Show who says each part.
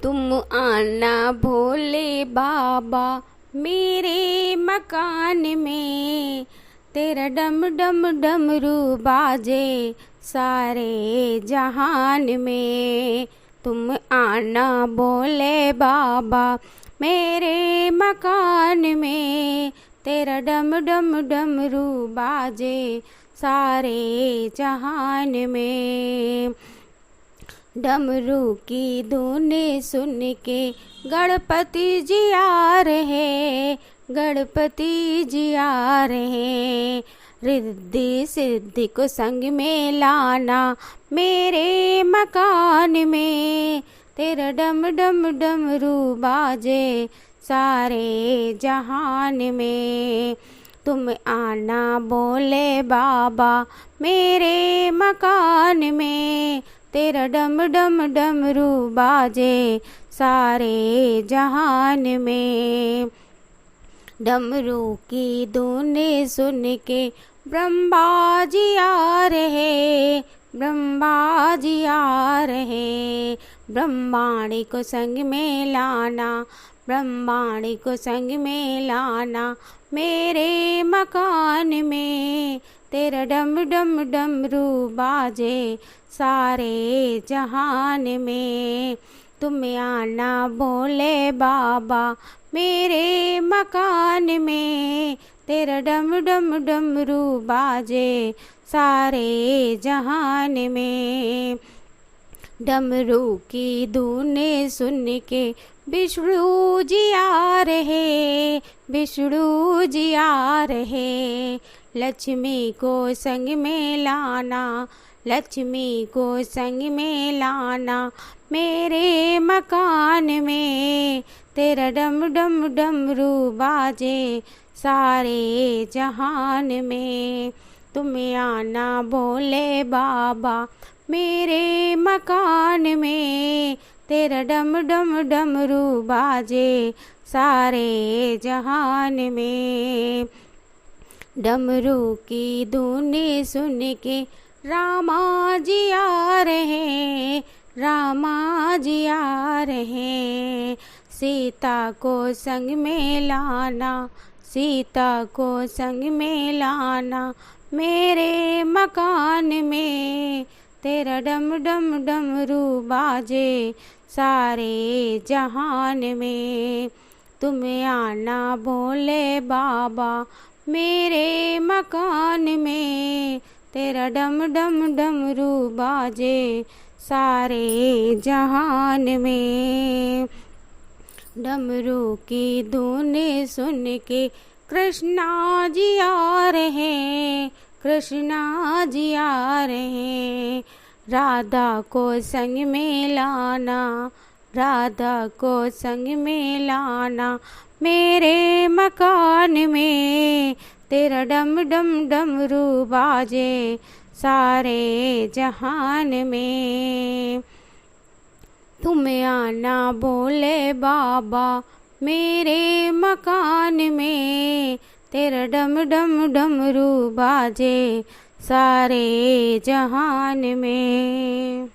Speaker 1: तुम आना भोले बाबा मेरे मकान में, तेरा डम डम डमरू बाजे सारे जहान में। तुम आना भोले बाबा मेरे मकान में, तेरा डम डम डमरू बाजे सारे जहान में। डमरू की धुन सुन के गणपति जी आ रहे, गणपति जी आ रहे। रिद्धि सिद्धि को संग में लाना मेरे मकान में, तेरा डम डम डमरू बाजे सारे जहान में। तुम आना भोले बाबा मेरे मकान में, तेरा डम डम डमरू बाजे सारे जहान में। डमरू की धुन सुन के ब्रह्मा जी आ रहे, ब्रह्मा जी आ रहे। ब्रह्माणी को संग में लाना, ब्रह्माणी को संग में लाना मेरे मकान में, तेरा डम डम डमरू बाजे सारे जहान में। तुम आना भोले बाबा मेरे मकान में, तेरा डम डम डमरू बाजे सारे जहान में। डमरू की धुन सुन के विष्णु जी आ रहे, विष्णु जी आ रहे। लक्ष्मी को संग में लाना, लक्ष्मी को संग में लाना मेरे मकान में, तेरा डम डम डमरू बाजे सारे जहान में। तुम आना भोले बाबा मेरे मकान में, तेरा डम डम डमरू बाजे सारे जहान में। डमरू की धुन सुन के रामा जी आ रहे, रामा जी आ रहे। सीता को संग में लाना, सीता को संग में लाना मेरे मकान में, तेरा डम डम डमरू बाजे सारे जहान में। तुम आना भोले बाबा मेरे मकान में, तेरा डम डम डमरू बाजे सारे जहान में। डमरू की धुन सुन के कृष्णा जी आ रहे, कृष्णा जी आ रहे। राधा को संग में लाना, राधा को संग में लाना मेरे मकान में, तेरा डम डम डमरू बाजे सारे जहान में। तुम आना भोले बाबा मेरे मकान में, तेरा डम डम डमरू बाजे सारे जहान में।